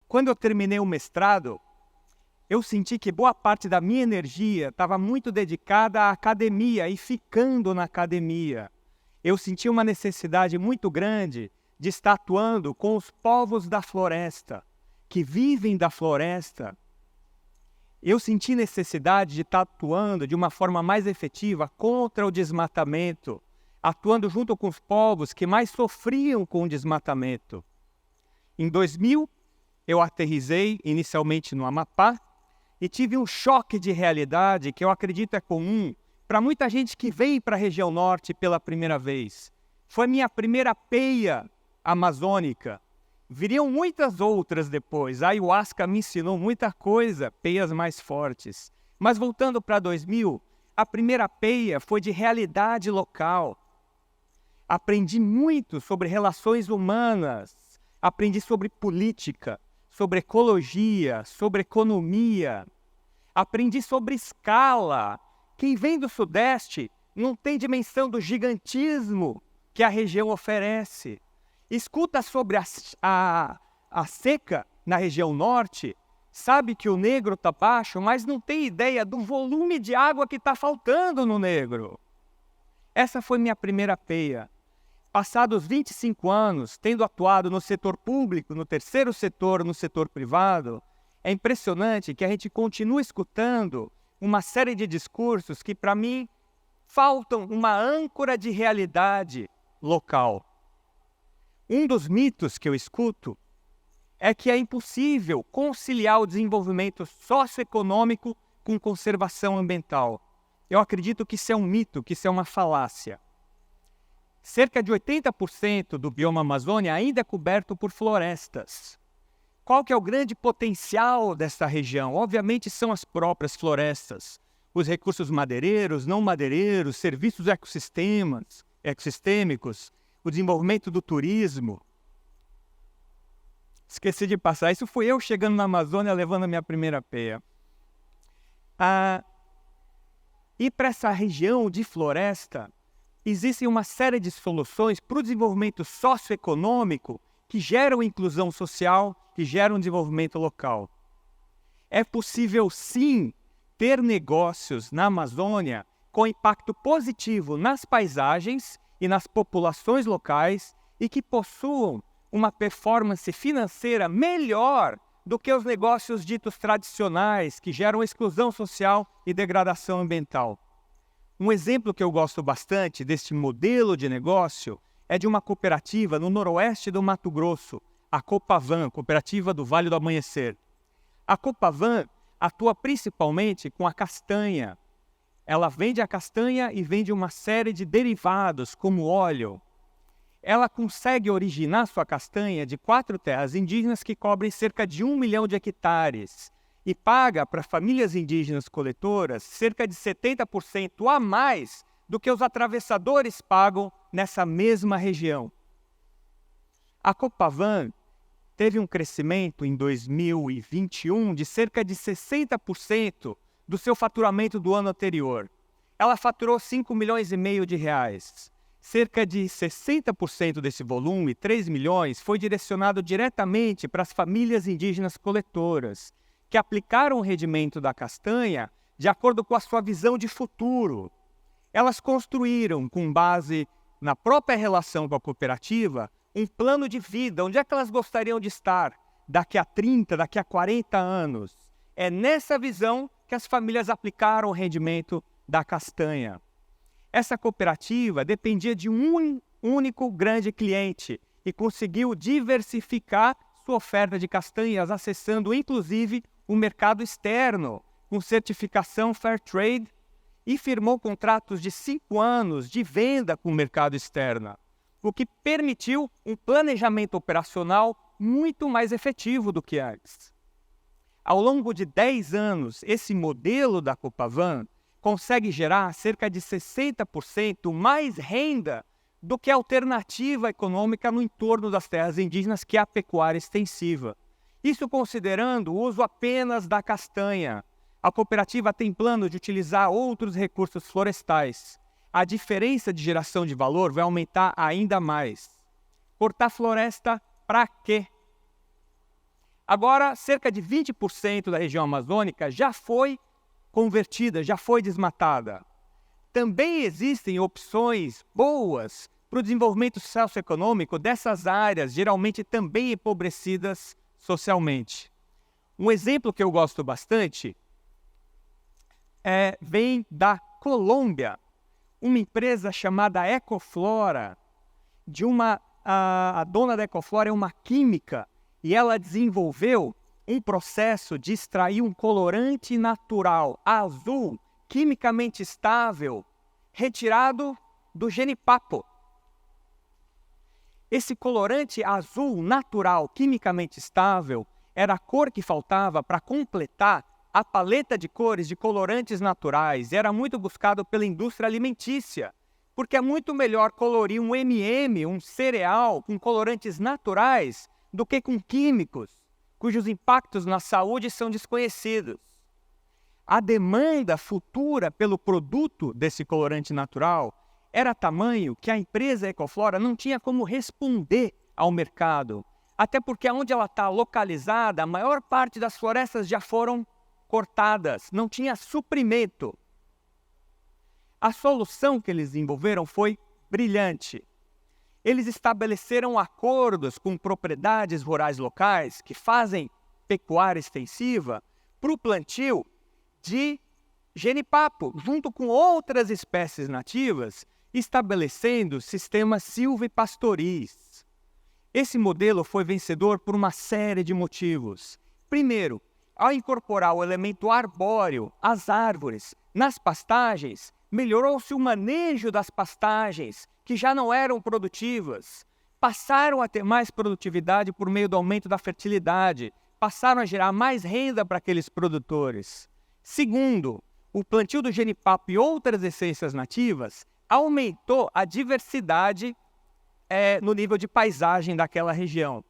Quando eu terminei o mestrado, eu senti que boa parte da minha energia estava muito dedicada à academia e ficando na academia. Eu senti uma necessidade muito grande de estar atuando com os povos da floresta, que vivem da floresta. Eu senti necessidade de estar atuando de uma forma mais efetiva contra o desmatamento, atuando junto com os povos que mais sofriam com o desmatamento. Em 2000, eu aterrissei inicialmente no Amapá e tive um choque de realidade que eu acredito é comum para muita gente que vem para a região norte pela primeira vez. Foi minha primeira peia amazônica. Viriam muitas outras depois. A ayahuasca me ensinou muita coisa, peias mais fortes. Mas voltando para 2000, a primeira peia foi de realidade local. Aprendi muito sobre relações humanas, aprendi sobre política, sobre ecologia, sobre economia. Aprendi sobre escala. Quem vem do Sudeste não tem dimensão do gigantismo que a região oferece. Escuta sobre a seca na região norte, sabe que o Negro está baixo, mas não tem ideia do volume de água que está faltando no Negro. Essa foi minha primeira peia. Passados 25 anos, tendo atuado no setor público, no terceiro setor, no setor privado, é impressionante que a gente continua escutando uma série de discursos que, para mim, faltam uma âncora de realidade local. Um dos mitos que eu escuto é que é impossível conciliar o desenvolvimento socioeconômico com conservação ambiental. Eu acredito que isso é um mito, que isso é uma falácia. Cerca de 80% do bioma Amazônia ainda é coberto por florestas. Qual que é o grande potencial dessa região? Obviamente são as próprias florestas, os recursos madeireiros, não madeireiros, serviços ecossistêmicos, o desenvolvimento do turismo. Esqueci de passar, isso fui eu chegando na Amazônia levando a minha primeira peia. E para essa região de floresta, existem uma série de soluções para o desenvolvimento socioeconômico que geram inclusão social, que geram desenvolvimento local. É possível, sim, ter negócios na Amazônia com impacto positivo nas paisagens e nas populações locais e que possuam uma performance financeira melhor do que os negócios ditos tradicionais, que geram exclusão social e degradação ambiental. Um exemplo que eu gosto bastante deste modelo de negócio é de uma cooperativa no noroeste do Mato Grosso, a Copavan, Cooperativa do Vale do Amanhecer. A Copavan atua principalmente com a castanha. Ela vende a castanha e vende uma série de derivados, como óleo. Ela consegue originar sua castanha de 4 terras indígenas que cobrem cerca de 1 milhão de hectares e paga para famílias indígenas coletoras cerca de 70% a mais do que os atravessadores pagam nessa mesma região. A Copavan teve um crescimento em 2021 de cerca de 60% do seu faturamento do ano anterior. Ela faturou 5 milhões e meio de reais. Cerca de 60% desse volume, 3 milhões, foi direcionado diretamente para as famílias indígenas coletoras, que aplicaram o rendimento da castanha de acordo com a sua visão de futuro. Elas construíram, com base na própria relação com a cooperativa, um plano de vida, onde é que elas gostariam de estar daqui a 30, daqui a 40 anos. É nessa visão que as famílias aplicaram o rendimento da castanha. Essa cooperativa dependia de um único grande cliente e conseguiu diversificar sua oferta de castanhas, acessando inclusive o mercado externo, com certificação Fairtrade, e firmou contratos de 5 anos de venda com o mercado externo, o que permitiu um planejamento operacional muito mais efetivo do que antes. Ao longo de 10 anos, esse modelo da Copavan consegue gerar cerca de 60% mais renda do que a alternativa econômica no entorno das terras indígenas, que é a pecuária extensiva. Isso considerando o uso apenas da castanha. A cooperativa tem plano de utilizar outros recursos florestais. A diferença de geração de valor vai aumentar ainda mais. Cortar floresta para quê? Agora, cerca de 20% da região amazônica já foi convertida, já foi desmatada. Também existem opções boas para o desenvolvimento socioeconômico dessas áreas, geralmente também empobrecidas socialmente. Um exemplo que eu gosto bastante vem da Colômbia, uma empresa chamada Ecoflora. A dona da Ecoflora é uma química e ela desenvolveu um processo de extrair um colorante natural azul, quimicamente estável, retirado do jenipapo. Esse colorante azul natural, quimicamente estável, era a cor que faltava para completar a paleta de cores de colorantes naturais. Era muito buscado pela indústria alimentícia, porque é muito melhor colorir um M&M, um cereal, com colorantes naturais, do que com químicos, cujos impactos na saúde são desconhecidos. A demanda futura pelo produto desse colorante natural era tamanho que a empresa Ecoflora não tinha como responder ao mercado, até porque onde ela está localizada, a maior parte das florestas já foram cortadas, não tinha suprimento. A solução que eles desenvolveram foi brilhante. Eles estabeleceram acordos com propriedades rurais locais que fazem pecuária extensiva para o plantio de jenipapo, junto com outras espécies nativas, estabelecendo sistemas silvipastoris. Esse modelo foi vencedor por uma série de motivos. Primeiro, ao incorporar o elemento arbóreo, as árvores, nas pastagens, melhorou-se o manejo das pastagens, que já não eram produtivas. Passaram a ter mais produtividade por meio do aumento da fertilidade, passaram a gerar mais renda para aqueles produtores. Segundo, o plantio do jenipapo e outras essências nativas aumentou a diversidade no nível de paisagem daquela região.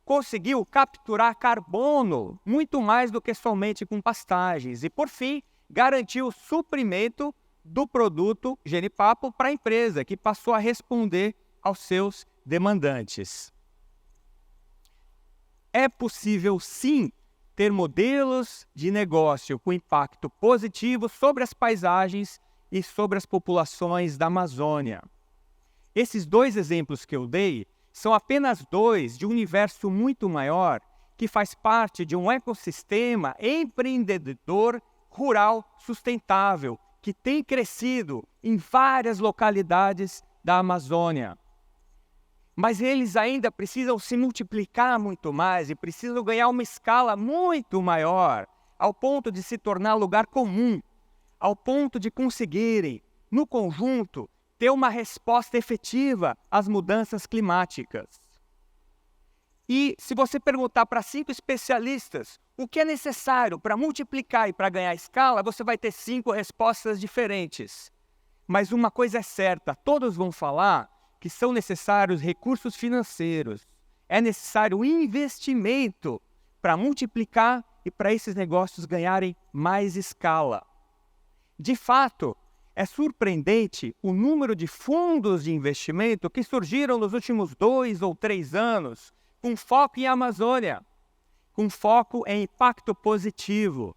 Conseguiu capturar carbono muito mais do que somente com pastagens. E, por fim, garantiu o suprimento do produto jenipapo para a empresa, que passou a responder aos seus demandantes. É possível, sim, ter modelos de negócio com impacto positivo sobre as paisagens e sobre as populações da Amazônia. Esses dois exemplos que eu dei são apenas dois de um universo muito maior que faz parte de um ecossistema empreendedor rural sustentável que tem crescido em várias localidades da Amazônia. Mas eles ainda precisam se multiplicar muito mais e precisam ganhar uma escala muito maior, ao ponto de se tornar lugar comum, ao ponto de conseguirem, no conjunto, ter uma resposta efetiva às mudanças climáticas. E se você perguntar para 5 especialistas o que é necessário para multiplicar e para ganhar escala, você vai ter 5 respostas diferentes. Mas uma coisa é certa, todos vão falar que são necessários recursos financeiros. É necessário investimento para multiplicar e para esses negócios ganharem mais escala. De fato, é surpreendente o número de fundos de investimento que surgiram nos últimos 2 ou 3 anos, com foco em Amazônia, com foco em impacto positivo.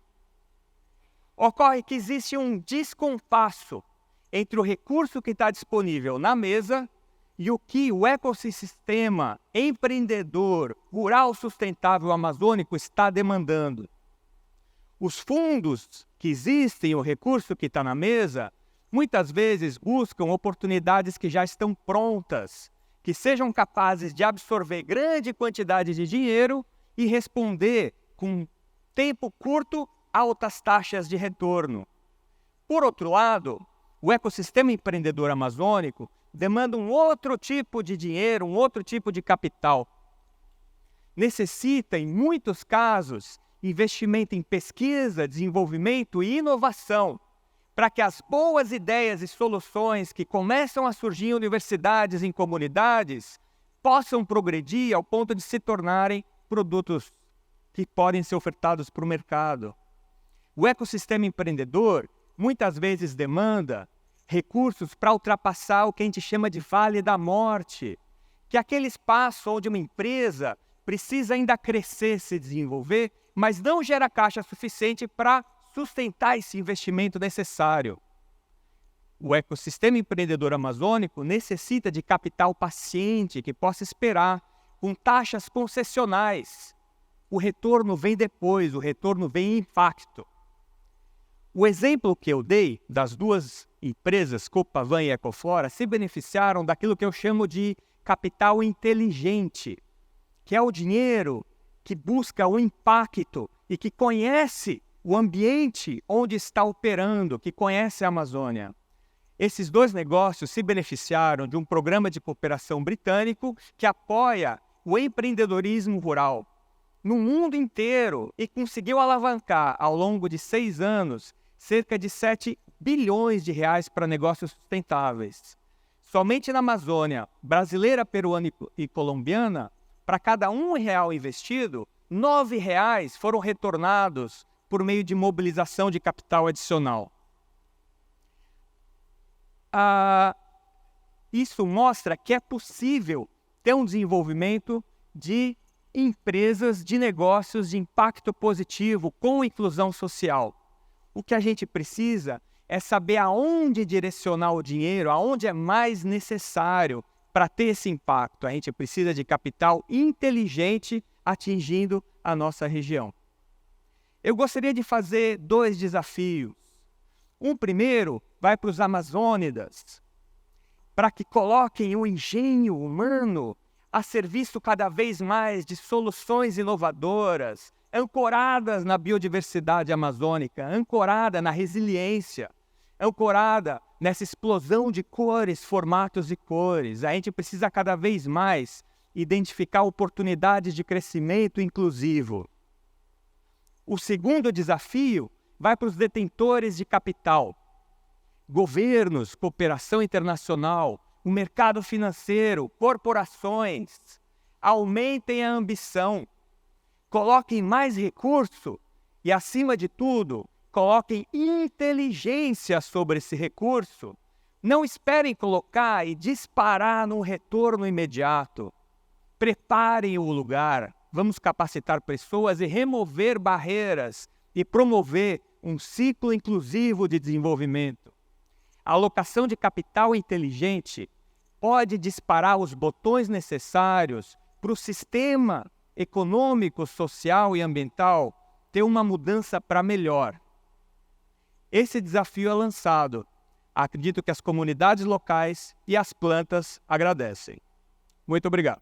Ocorre que existe um descompasso entre o recurso que está disponível na mesa e o que o ecossistema empreendedor rural sustentável amazônico está demandando. Os fundos que existem, o recurso que está na mesa, muitas vezes buscam oportunidades que já estão prontas, que sejam capazes de absorver grande quantidade de dinheiro e responder com tempo curto a altas taxas de retorno. Por outro lado, o ecossistema empreendedor amazônico demanda um outro tipo de dinheiro, um outro tipo de capital. Necessita, em muitos casos, investimento em pesquisa, desenvolvimento e inovação, para que as boas ideias e soluções que começam a surgir em universidades e em comunidades possam progredir ao ponto de se tornarem produtos que podem ser ofertados para o mercado. O ecossistema empreendedor muitas vezes demanda recursos para ultrapassar o que a gente chama de vale da morte, que é aquele espaço onde uma empresa precisa ainda crescer, se desenvolver, mas não gera caixa suficiente para sustentar esse investimento necessário. O ecossistema empreendedor amazônico necessita de capital paciente que possa esperar, com taxas concessionais. O retorno vem depois, o retorno vem em impacto. O exemplo que eu dei das duas empresas, Copavan e Ecoflora, se beneficiaram daquilo que eu chamo de capital inteligente, que é o dinheiro que busca o impacto e que conhece o ambiente onde está operando, que conhece a Amazônia. Esses dois negócios se beneficiaram de um programa de cooperação britânico que apoia o empreendedorismo rural no mundo inteiro e conseguiu alavancar, ao longo de 6 anos, cerca de 7 bilhões de reais para negócios sustentáveis. Somente na Amazônia, brasileira, peruana e colombiana, para cada R$1 investido, R$9 foram retornados por meio de mobilização de capital adicional. Isso mostra que é possível ter um desenvolvimento de empresas, de negócios de impacto positivo com inclusão social. O que a gente precisa é saber aonde direcionar o dinheiro, aonde é mais necessário para ter esse impacto. A gente precisa de capital inteligente atingindo a nossa região. Eu gostaria de fazer 2 desafios. Um primeiro vai para os amazônidas, para que coloquem o engenho humano a serviço cada vez mais de soluções inovadoras, ancoradas na biodiversidade amazônica, ancorada na resiliência, ancorada nessa explosão de cores, formatos e cores. A gente precisa cada vez mais identificar oportunidades de crescimento inclusivo. O segundo desafio vai para os detentores de capital. Governos, cooperação internacional, o mercado financeiro, corporações, aumentem a ambição, coloquem mais recurso e, acima de tudo, coloquem inteligência sobre esse recurso. Não esperem colocar e disparar num retorno imediato. Preparem o lugar, vamos capacitar pessoas e remover barreiras e promover um ciclo inclusivo de desenvolvimento. A alocação de capital inteligente pode disparar os botões necessários para o sistema econômico, social e ambiental ter uma mudança para melhor. Esse desafio é lançado. Acredito que as comunidades locais e as plantas agradecem. Muito obrigado.